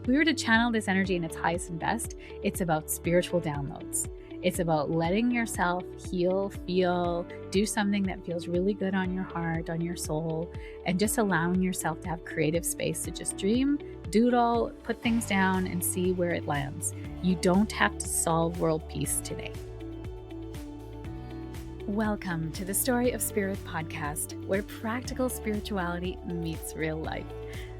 If we were to channel this energy in its highest and best, it's about spiritual downloads. It's about letting yourself heal, feel, do something that feels really good on your heart, on your soul, and just allowing yourself to have creative space to just dream, doodle, put things down, and see where it lands. You don't have to solve world peace today. Welcome to the Story of Spirit podcast, where practical spirituality meets real life.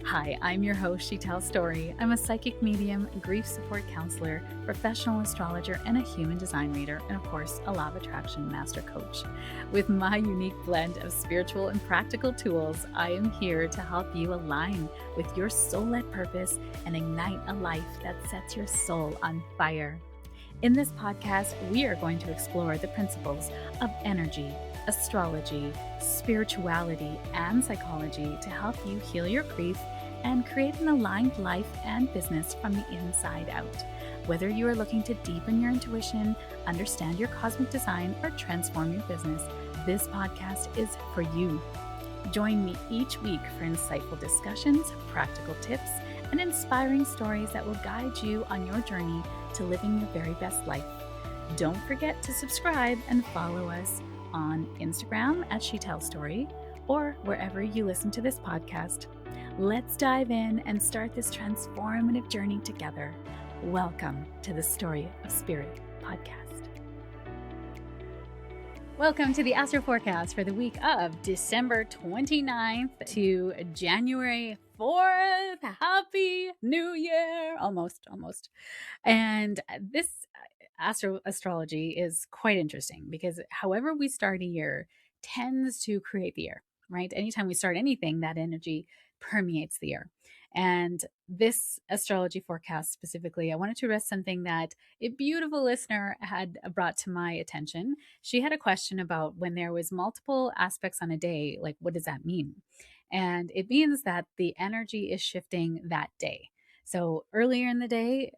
Hi, I'm your host, She Tells Story. I'm a psychic medium, grief support counselor, professional astrologer, and a human design reader, and of course, a law of attraction master coach. With my unique blend of spiritual and practical tools, I am here to help you align with your soul-led purpose and ignite a life that sets your soul on fire. In this podcast, we are going to explore the principles of energy, astrology, spirituality, and psychology to help you heal your grief and create an aligned life and business from the inside out. Whether you are looking to deepen your intuition, understand your cosmic design, or transform your business, this podcast is for you. Join me each week for insightful discussions, practical tips, and inspiring stories that will guide you on your journey to living your very best life. Don't forget to subscribe and follow us on Instagram at She Tells Story or wherever you listen to this podcast. Let's dive in and start this transformative journey together. Welcome to the Story of Spirit podcast. Welcome to the Astro Forecast for the week of December 29th to January 4th. Happy New Year! Almost. And this astrology is quite interesting because however we start a year tends to create the year, right? Anytime we start anything, that energy permeates the year. And this astrology forecast specifically, I wanted to address something that a beautiful listener had brought to my attention. She had a question about when there was multiple aspects on a day, like what does that mean? And it means that the energy is shifting that day. So earlier in the day,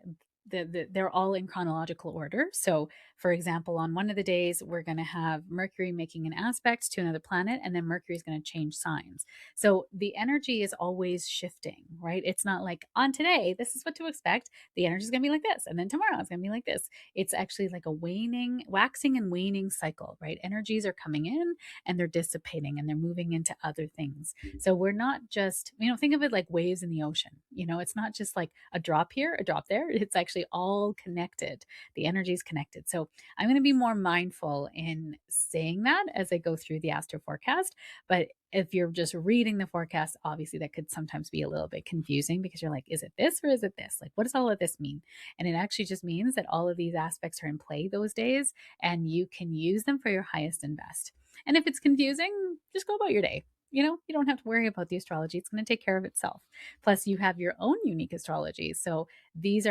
they're all in chronological order. So, for example, on one of the days, we're going to have Mercury making an aspect to another planet, and then Mercury is going to change signs. So the energy is always shifting, right? It's not like on today, this is what to expect. The energy is going to be like this, and then tomorrow it's going to be like this. It's actually like a waxing and waning cycle, right? Energies are coming in and they're dissipating and they're moving into other things. So we're not just, think of it like waves in the ocean. It's not just like a drop here, a drop there. It's actually all connected. The energy is connected. So I'm going to be more mindful in saying that as I go through the astro forecast. But if you're just reading the forecast, obviously that could sometimes be a little bit confusing because you're like, is it this or is it this? Like, what does all of this mean? And it actually just means that all of these aspects are in play those days and you can use them for your highest and best. And if it's confusing, just go about your day. You don't have to worry about the astrology. It's going to take care of itself. Plus, you have your own unique astrology. So this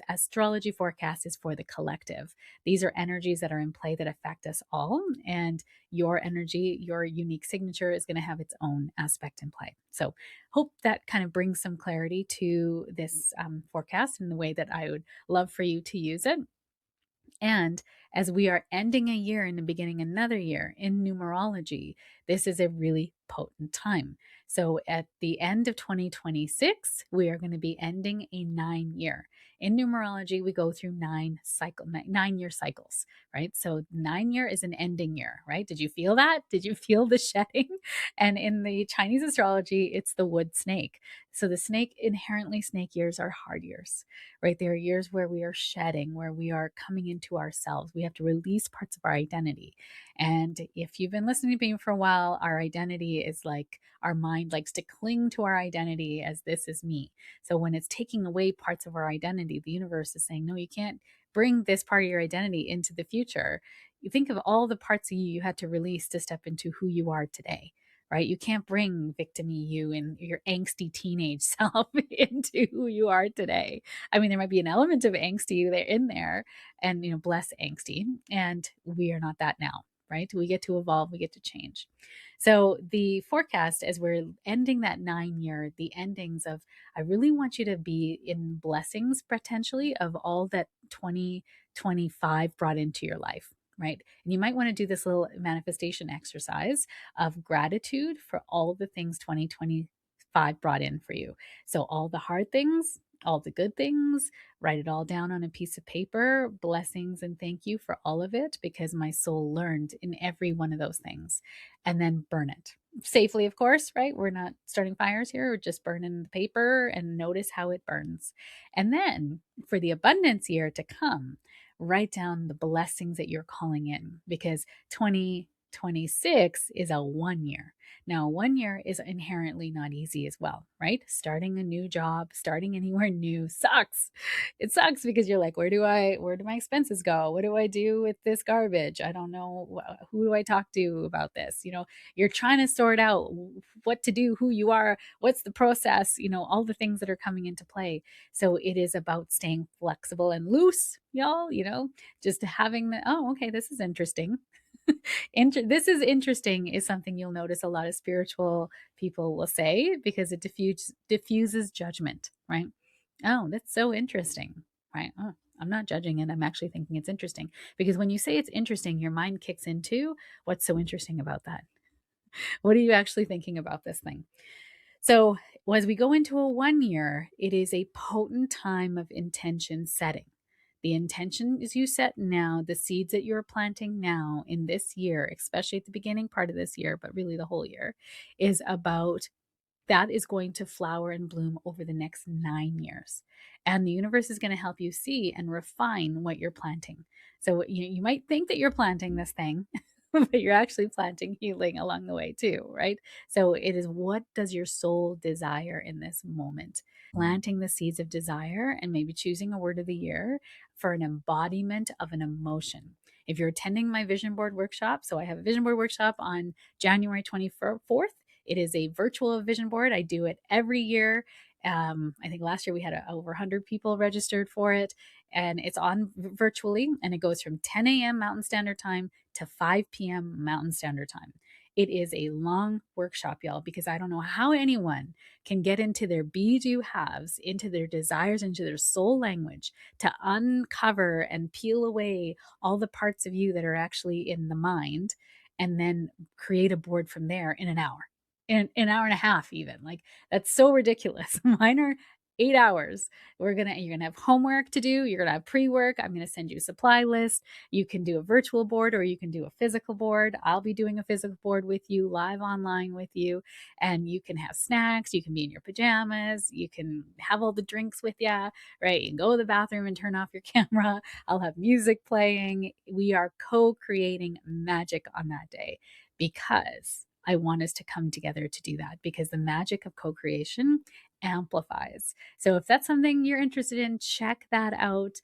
astrology forecast is for the collective. These are energies that are in play that affect us all. And your energy, your unique signature is going to have its own aspect in play. So hope that kind of brings some clarity to this forecast and the way that I would love for you to use it. And as we are ending a year and beginning another year in numerology, this is a really potent time. So at the end of 2026, we are going to be ending a 9-year. In numerology, we go through 9-year cycles, right? So 9-year is an ending year, right? Did you feel that? Did you feel the shedding? And in the Chinese astrology, it's the wood snake. So the snake years are hard years, right? There are years where we are shedding, where we are coming into ourselves. We have to release parts of our identity. And if you've been listening to me for a while, our identity is like our mind likes to cling to our identity as this is me. So when it's taking away parts of our identity, the universe is saying, no, you can't bring this part of your identity into the future. You think of all the parts of you had to release to step into who you are today. Right? You can't bring victim-y you and your angsty teenage self into who you are today. I mean, there might be an element of angsty there in there and, bless angsty. And we are not that now, right? We get to evolve, we get to change. So the forecast, as we're ending that 9-year, the endings of, I really want you to be in blessings potentially of all that 2025 brought into your life. Right. And you might want to do this little manifestation exercise of gratitude for all the things 2025 brought in for you. So all the hard things, all the good things, write it all down on a piece of paper, blessings and thank you for all of it, because my soul learned in every one of those things, and then burn it safely, of course, right? We're not starting fires here. We're just burning the paper, and notice how it burns. And then for the abundance year to come, write down the blessings that you're calling in, because 2026 is a 1 year. Now, 1 year is inherently not easy as well, right? Starting a new job, starting anywhere new sucks. It sucks because you're like, where do my expenses go? What do I do with this garbage? I don't know. Who do I talk to about this? You're trying to sort out what to do, who you are, what's the process, all the things that are coming into play. So it is about staying flexible and loose, y'all, just having okay, this is interesting. This is interesting is something you'll notice a lot of spiritual people will say, because it diffuses judgment, right? Oh, that's so interesting, right? Oh, I'm not judging it. I'm actually thinking it's interesting, because when you say it's interesting, your mind kicks into what's so interesting about that. What are you actually thinking about this thing? So, as we go into a 1 year, it is a potent time of intention setting. The intention is you set now, the seeds that you're planting now in this year, especially at the beginning part of this year, but really the whole year, is about that is going to flower and bloom over the next 9 years. And the universe is going to help you see and refine what you're planting. So you might think that you're planting this thing, but you're actually planting healing along the way too, right? So it is, what does your soul desire in this moment? Planting the seeds of desire, and maybe choosing a word of the year for an embodiment of an emotion. If you're attending my vision board workshop, so I have a vision board workshop on January 24th. It is a virtual vision board. I do it every year. I think last year we had over 100 people registered for it, and it's on virtually, and it goes from 10 a.m. Mountain Standard Time to 5 p.m. Mountain Standard Time. It is a long workshop, y'all, because I don't know how anyone can get into their be, do, haves, into their desires, into their soul language, to uncover and peel away all the parts of you that are actually in the mind, and then create a board from there in an hour, in an hour and a half, even. Like, that's so ridiculous. Mine are 8 hours. You're gonna have homework to do. You're gonna have pre-work. I'm gonna send you a supply list. You can do a virtual board, or you can do a physical board. I'll be doing a physical board with you, live online with you, and you can have snacks. You can be in your pajamas. You can have all the drinks with you, right? You can go to the bathroom and turn off your camera. I'll have music playing. We are co-creating magic on that day, because I want us to come together to do that, because the magic of co-creation amplifies. So if that's something you're interested in, check that out.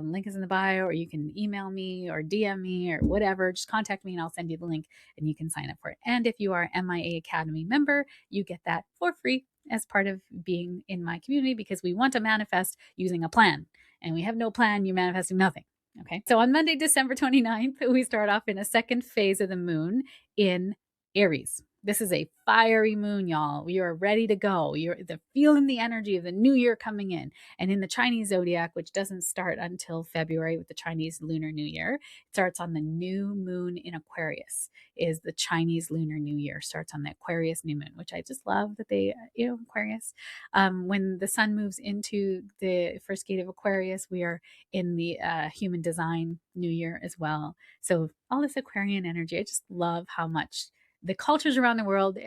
Link is in the bio, or you can email me or DM me or whatever. Just contact me and I'll send you the link, and you can sign up for it. And if you are MIA Academy member, you get that for free as part of being in my community, because we want to manifest using a plan. And we have no plan, you're manifesting nothing. Okay. So on Monday, December 29th, we start off in a second phase of the moon in Aries. This is a fiery moon, y'all. We are ready to go. You're feeling the energy of the new year coming in. And in the Chinese zodiac, which doesn't start until February with the Chinese Lunar New Year, it starts on the new moon in Aquarius. Is the Chinese Lunar New Year starts on the Aquarius new moon, which I just love that they, Aquarius. When the sun moves into the first gate of Aquarius, we are in the human design new year as well. So all this Aquarian energy, I just love how much the cultures around the world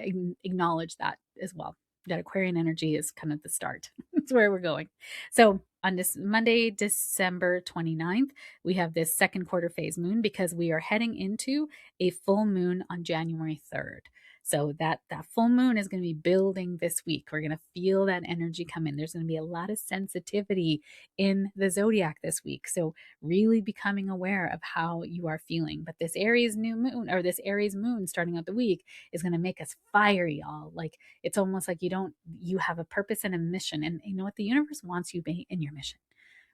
acknowledge that as well. That Aquarian energy is kind of the start. That's where we're going. So on this Monday, December 29th, we have this second quarter phase moon, because we are heading into a full moon on January 3rd. So that full moon is going to be building this week. We're going to feel that energy come in. There's going to be a lot of sensitivity in the zodiac this week. So really becoming aware of how you are feeling. But this Aries new moon, or this Aries moon starting out the week, is going to make us fiery, y'all. Like, it's almost like you have a purpose and a mission. And you know what? The universe wants you in your mission.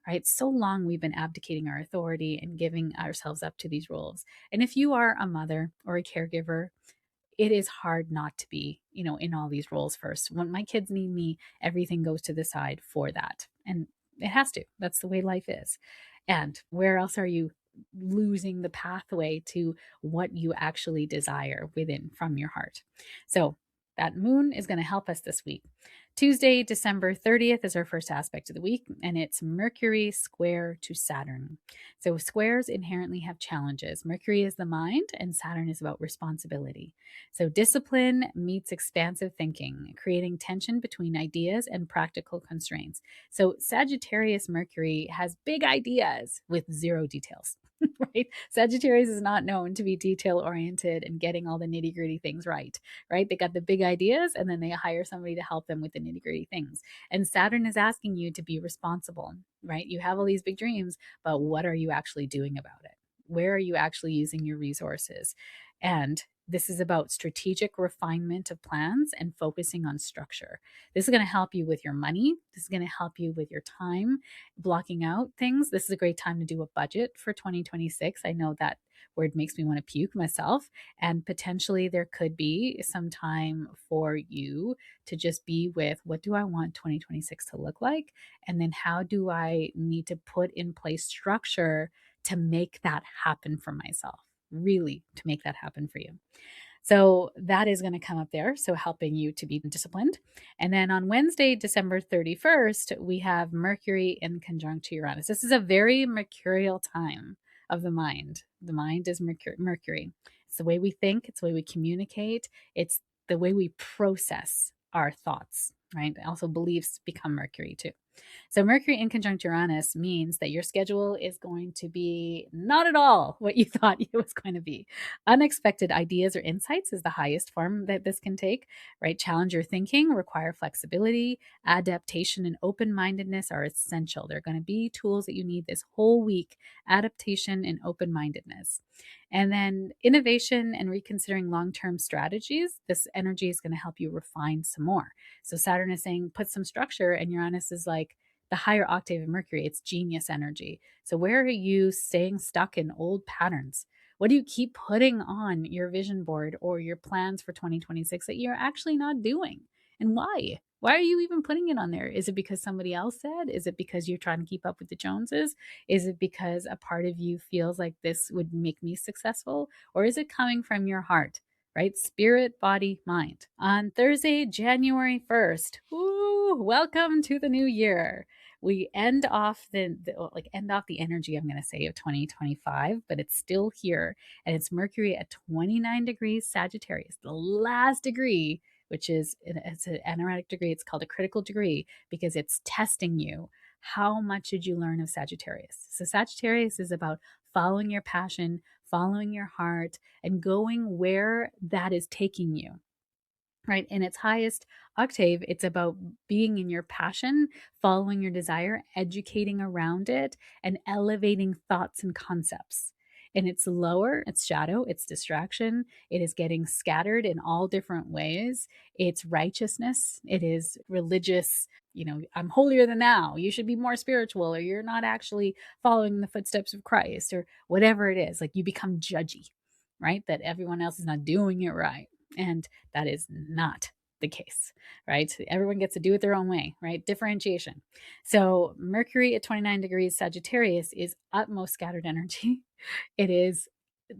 Right? So long we've been abdicating our authority and giving ourselves up to these roles. And if you are a mother or a caregiver, it is hard not to be, in all these roles first. When my kids need me, everything goes to the side for that. And it has to. That's the way life is. And where else are you losing the pathway to what you actually desire within from your heart? So that moon is going to help us this week Tuesday, December 30th is our first aspect of the week, and it's Mercury square to Saturn. So squares inherently have challenges. Mercury is the mind, and Saturn is about responsibility. So discipline meets expansive thinking, creating tension between ideas and practical constraints. So Sagittarius Mercury has big ideas with zero details. Right? Sagittarius is not known to be detail oriented and getting all the nitty gritty things right. They got the big ideas and then they hire somebody to help them with the nitty gritty things. And Saturn is asking you to be responsible, right? You have all these big dreams, but what are you actually doing about it? Where are you actually using your resources? And this is about strategic refinement of plans and focusing on structure. This is going to help you with your money. This is going to help you with your time, blocking out things. This is a great time to do a budget for 2026. I know that word makes me want to puke myself. And potentially there could be some time for you to just be with, what do I want 2026 to look like? And then how do I need to put in place structure to make that happen for myself? Really, to make that happen for you. So that is going to come up there. So helping you to be disciplined. And then on Wednesday, December 31st, we have Mercury in conjunct to Uranus. This is a very mercurial time of the mind. The mind is Mercury. It's the way we think, it's the way we communicate, it's the way we process our thoughts, right? Also, beliefs become Mercury too. So Mercury in conjunct Uranus means that your schedule is going to be not at all what you thought it was going to be. Unexpected ideas or insights is the highest form that this can take, right? Challenge your thinking, require flexibility, adaptation, and open-mindedness are essential. They're going to be tools that you need this whole week, adaptation and open-mindedness. And then innovation and reconsidering long-term strategies, this energy is going to help you refine some more. So Saturn is saying, put some structure, and Uranus is like the higher octave of Mercury. It's genius energy. So where are you staying stuck in old patterns? What do you keep putting on your vision board or your plans for 2026 that you're actually not doing? And why? Why are you even putting it on there? Is it because somebody else said? Is it because you're trying to keep up with the Joneses? Is it because a part of you feels like this would make me successful? Or is it coming from your heart? Right? Spirit, body, mind. On Thursday, January 1st, welcome to the new year. We end off the energy, I'm going to say, of 2025, but it's still here. And it's Mercury at 29 degrees Sagittarius, the last degree, which is, it's an anaretic degree. It's called a critical degree because it's testing you. How much did you learn of Sagittarius? So Sagittarius is about following your passion, following your heart, and going where that is taking you. Right? In its highest octave, it's about being in your passion, following your desire, educating around it, and elevating thoughts and concepts. In its lower, it's shadow, it's distraction, it is getting scattered in all different ways. It's righteousness, it is religious, I'm holier than thou, you should be more spiritual, or you're not actually following the footsteps of Christ, or whatever it is. Like, you become judgy, right? That everyone else is not doing it right. And that is not the case, right? Everyone gets to do it their own way, right? Differentiation. So Mercury at 29 degrees Sagittarius is utmost scattered energy. It is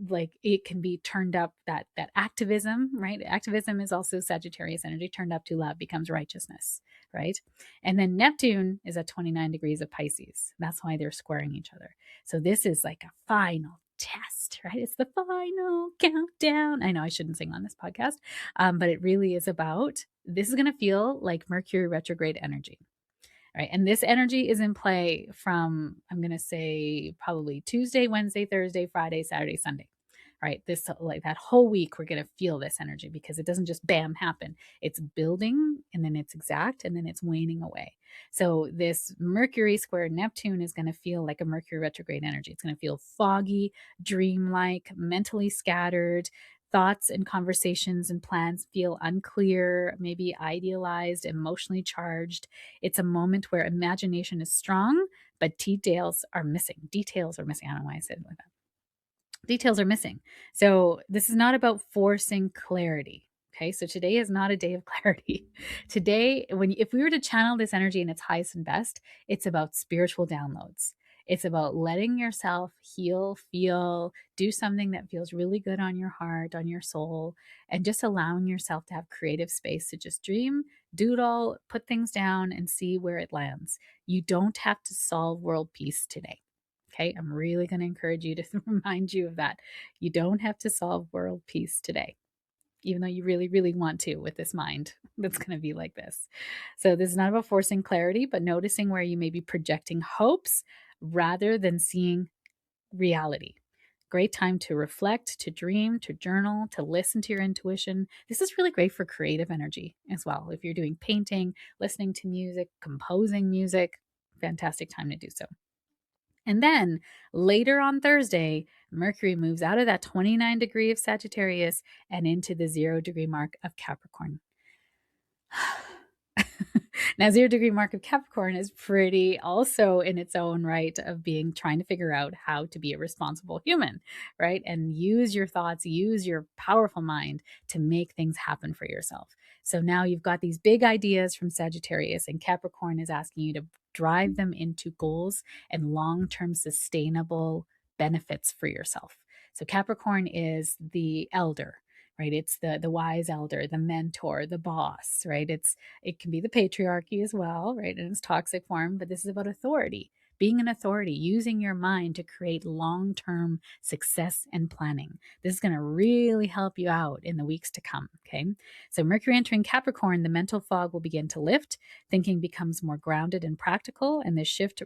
like, it can be turned up, that activism, right? Activism is also Sagittarius energy. Turned up too loud becomes righteousness, right? And then Neptune is at 29 degrees of Pisces. That's why they're squaring each other. So this is like a final test, right? It's the final countdown. I know I shouldn't sing on this podcast, but it really is about, this is going to feel like Mercury retrograde energy, right? And this energy is in play from, I'm going to say, probably Tuesday, Wednesday, Thursday, Friday, Saturday, Sunday. Right? This, like, that whole week, we're going to feel this energy because it doesn't just bam happen. It's building, and then it's exact, and then it's waning away. So this Mercury square Neptune is going to feel like a Mercury retrograde energy. It's going to feel foggy, dreamlike, mentally scattered. Thoughts and conversations and plans feel unclear, maybe idealized, emotionally charged. It's a moment where imagination is strong, but details are missing. Details are missing. I don't know why I said it like that. Details are missing. So this is not about forcing clarity. Okay, so today is not a day of clarity. Today, if we were to channel this energy in its highest and best, it's about spiritual downloads. It's about letting yourself heal, feel, do something that feels really good on your heart, on your soul, and just allowing yourself to have creative space to just dream, doodle, put things down, and see where it lands. You don't have to solve world peace today. Okay, I'm really going to encourage you to remind you of that. You don't have to solve world peace today, even though you really, really want to with this mind that's going to be like this. So, this is not about forcing clarity, but noticing where you may be projecting hopes rather than seeing reality. Great time to reflect, to dream, to journal, to listen to your intuition. This is really great for creative energy as well. If you're doing painting, listening to music, composing music, fantastic time to do so. And then later on Thursday, Mercury moves out of that 29 degree of Sagittarius and into the 0 degree mark of Capricorn. Now, 0 degree mark of Capricorn is pretty also in its own right of being trying to figure out how to be a responsible human, right? And use your thoughts, use your powerful mind to make things happen for yourself. So now you've got these big ideas from Sagittarius, and Capricorn is asking you to drive them into goals and long term sustainable benefits for yourself. So Capricorn is the elder, right? It's the wise elder, the mentor, the boss, right? It can be the patriarchy as well, right? In its toxic form, but this is about authority, being an authority, using your mind to create long-term success and planning. This is going to really help you out in the weeks to come, okay? So Mercury entering Capricorn, the mental fog will begin to lift, thinking becomes more grounded and practical, and this shift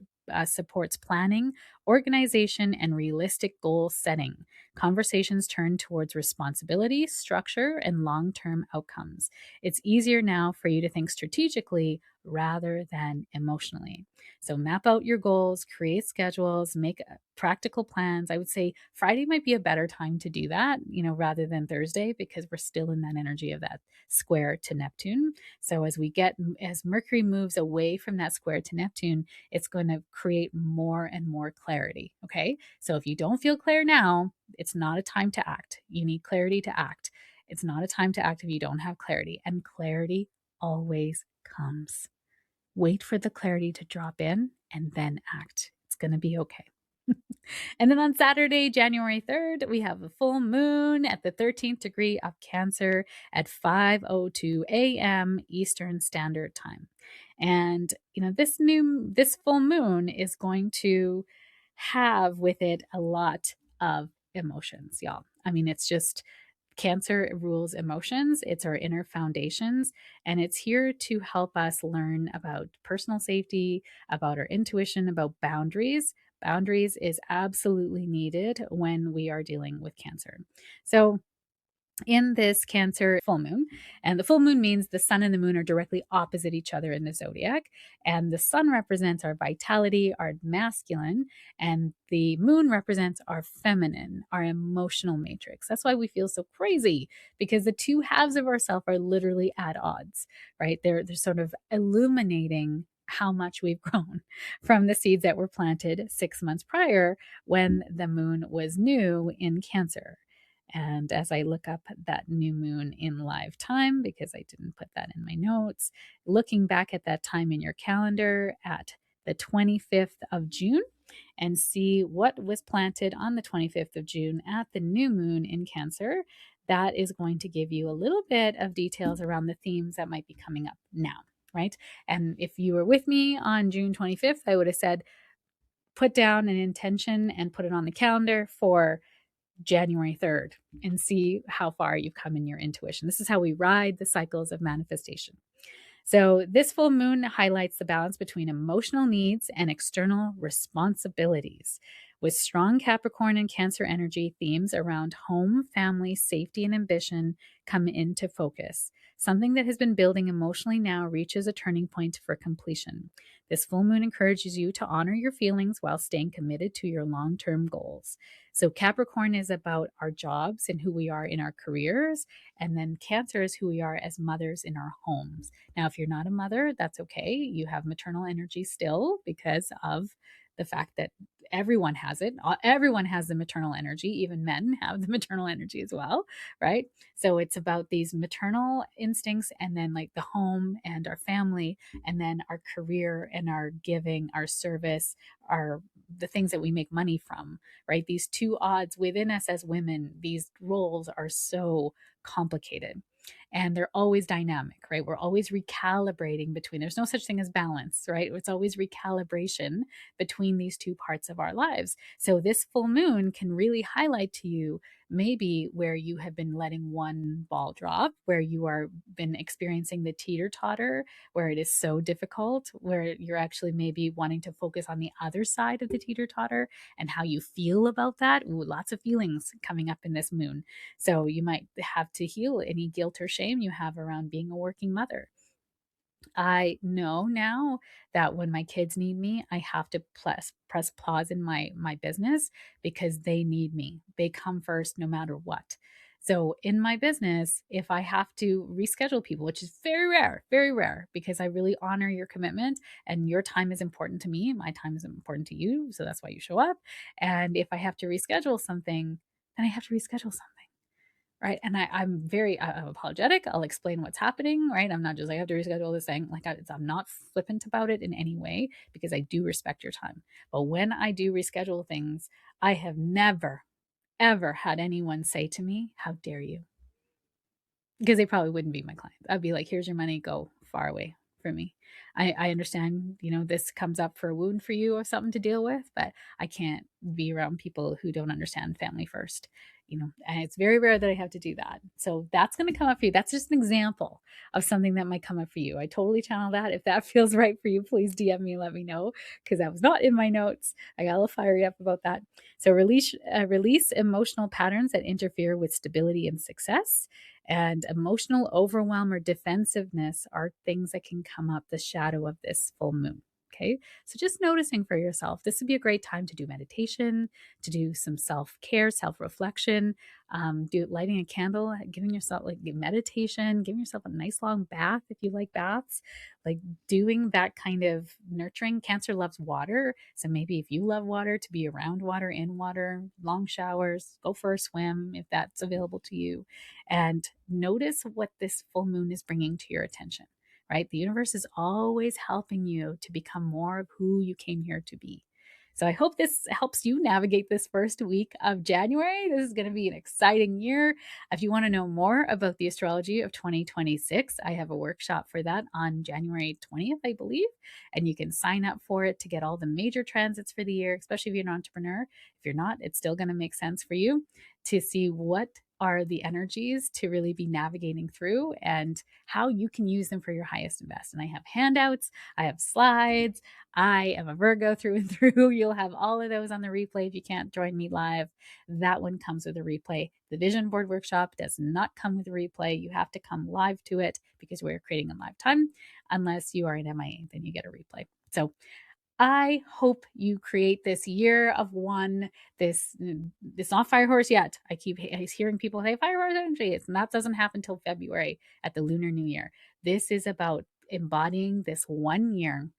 supports planning, organization, and realistic goal setting. Conversations turn towards responsibility, structure, and long term outcomes. It's easier now for you to think strategically rather than emotionally. So, map out your goals, create schedules, make practical plans. I would say Friday might be a better time to do that, rather than Thursday, because we're still in that energy of that square to Neptune. So, as Mercury moves away from that square to Neptune, it's going to create more and more clarity. Okay. So, if you don't feel clear now, it's not a time to act. You need clarity to act. It's not a time to act if you don't have clarity. And clarity always comes. Wait for the clarity to drop in and then act. It's going to be okay. And then on Saturday, January 3rd, we have a full moon at the 13th degree of Cancer at 5:02 a.m. Eastern Standard Time. And this full moon is going to have with it a lot of emotions, y'all. I mean, it's just Cancer rules emotions, it's our inner foundations, and it's here to help us learn about personal safety, about our intuition, about boundaries. Boundaries is absolutely needed when we are dealing with Cancer. So, in this Cancer full moon. And the full moon means the sun and the moon are directly opposite each other in the zodiac. And the sun represents our vitality, our masculine, and the moon represents our feminine, our emotional matrix. That's why we feel so crazy, because the two halves of ourselves are literally at odds, right? They're sort of illuminating how much we've grown from the seeds that were planted 6 months prior when the moon was new in Cancer. And as I look up that new moon in live time, because I didn't put that in my notes, looking back at that time in your calendar at the 25th of June and see what was planted on the 25th of June at the new moon in Cancer, that is going to give you a little bit of details around the themes that might be coming up now, right? And if you were with me on June 25th, I would have said, put down an intention and put it on the calendar for January 3rd and see how far you've come in your intuition. This is how we ride the cycles of manifestation. So, this full moon highlights the balance between emotional needs and external responsibilities. With strong Capricorn and Cancer energy, themes around home, family, safety, and ambition come into focus. Something that has been building emotionally now reaches a turning point for completion. This full moon encourages you to honor your feelings while staying committed to your long term goals. So, Capricorn is about our jobs and who we are in our careers, and then Cancer is who we are as mothers in our homes. Now, if you're not a mother, that's okay. You have maternal energy still because of the fact that everyone has it. Everyone has the maternal energy. Even men have the maternal energy as well, right? So it's about these maternal instincts, and then like the home and our family, and then our career and our giving, our service, our the things that we make money from, right? These two odds within us as women, these roles are so complicated, and they're always dynamic, right? We're always recalibrating between, there's no such thing as balance, right? It's always recalibration between these two parts of our lives. So this full moon can really highlight to you maybe where you have been letting one ball drop, where you are been experiencing the teeter totter, where it is so difficult, where you're actually maybe wanting to focus on the other side of the teeter totter and how you feel about that. Ooh, lots of feelings coming up in this moon. So you might have to heal any guilt or shame you have around being a working mother. I know now that when my kids need me, I have to press pause in my business because they need me. They come first no matter what. So in my business, if I have to reschedule people, which is very rare, because I really honor your commitment and your time is important to me, my time is important to you, so that's why you show up. And if I have to reschedule something, then I have to reschedule something. Right. And I'm very I'm apologetic. I'll explain what's happening. Right. I'm not just like, I have to reschedule this thing. Like, I'm not flippant about it in any way because I do respect your time. But when I do reschedule things, I have never, ever had anyone say to me, "How dare you?" Because they probably wouldn't be my client. I'd be like, "Here's your money. Go far away from me." I understand, this comes up for a wound for you or something to deal with, but I can't be around people who don't understand family first, and it's very rare that I have to do that. So that's going to come up for you. That's just an example of something that might come up for you. I totally channel that. If that feels right for you, please DM me, let me know, because that was not in my notes. I got a little fiery up about that. So release emotional patterns that interfere with stability and success. And emotional overwhelm or defensiveness are things that can come up the shadow of this full moon. Okay. So just noticing for yourself, this would be a great time to do meditation, to do some self-care, self-reflection, do lighting a candle, giving yourself like meditation, giving yourself a nice long bath if you like baths, like doing that kind of nurturing. Cancer loves water. So maybe if you love water, to be around water, in water, long showers, go for a swim if that's available to you. And notice what this full moon is bringing to your attention. Right? The universe is always helping you to become more of who you came here to be. So I hope this helps you navigate this first week of January. This is going to be an exciting year. If you want to know more about the astrology of 2026, I have a workshop for that on January 20th, I believe. And you can sign up for it to get all the major transits for the year, especially if you're an entrepreneur. If you're not, it's still going to make sense for you to see what are the energies to really be navigating through and how you can use them for your highest and best. And I have handouts, I have slides. I am a Virgo through and through. You'll have all of those on the replay if you can't join me live. That one comes with a replay. The vision board workshop does not come with a replay. You have to come live to it because we're creating a live time. Unless you are an MIA, then you get a replay. So I hope you create this year of one. It's not fire horse yet. I keep hearing people say fire horse energy. And that doesn't happen until February at the Lunar New Year. This is about embodying this 1 year.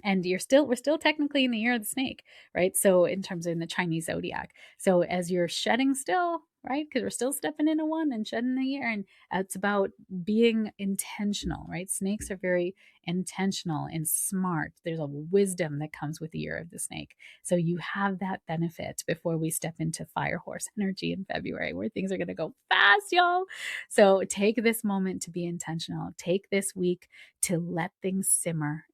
And we're still technically in the year of the snake, right? So in terms of in the Chinese zodiac. So as you're shedding still, right? Because we're still stepping into one and shedding the year. And it's about being intentional, right? Snakes are very intentional and smart. There's a wisdom that comes with the year of the snake. So you have that benefit before we step into fire horse energy in February, where things are going to go fast, y'all. So take this moment to be intentional. Take this week to let things simmer.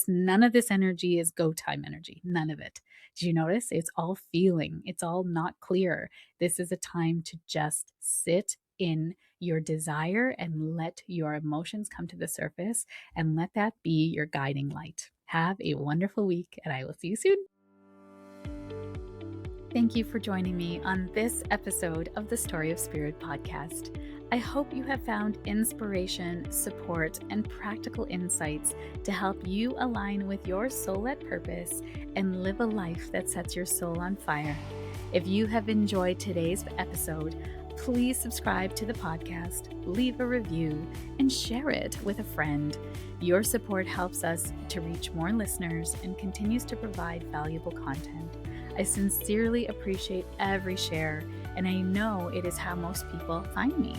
None of this energy is go time energy. None of it. Did you notice? It's all feeling. It's all not clear. This is a time to just sit in your desire and let your emotions come to the surface and let that be your guiding light. Have a wonderful week, and I will see you soon. Thank you for joining me on this episode of the Story of Spirit podcast. I hope you have found inspiration, support, and practical insights to help you align with your soul-led purpose and live a life that sets your soul on fire. If you have enjoyed today's episode, please subscribe to the podcast, leave a review, and share it with a friend. Your support helps us to reach more listeners and continues to provide valuable content. I sincerely appreciate every share, and I know it is how most people find me.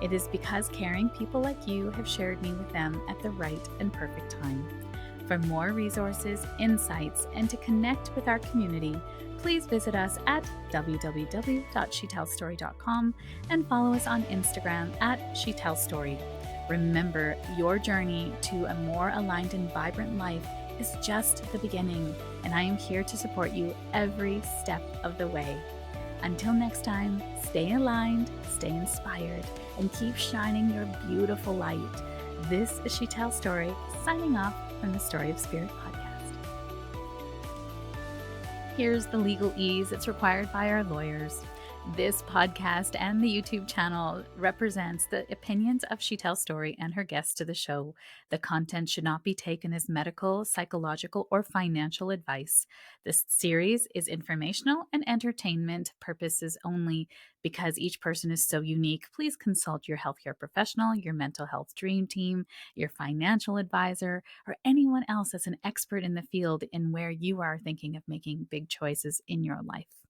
It is because caring people like you have shared me with them at the right and perfect time. For more resources, insights, and to connect with our community, please visit us at www.shetellstory.com and follow us on Instagram at shetellstory. Remember, your journey to a more aligned and vibrant life is just the beginning, and I am here to support you every step of the way. Until next time, stay aligned, stay inspired, and keep shining your beautiful light. This is She Tells Story, signing off from the Story of Spirit podcast. Here's the legalese that's required by our lawyers. This podcast and the YouTube channel represents the opinions of She Tells Story and her guests to the show. The content should not be taken as medical, psychological, or financial advice. This series is informational and entertainment purposes only. Because each person is so unique, please consult your healthcare professional, your mental health dream team, your financial advisor, or anyone else that's an expert in the field in where you are thinking of making big choices in your life.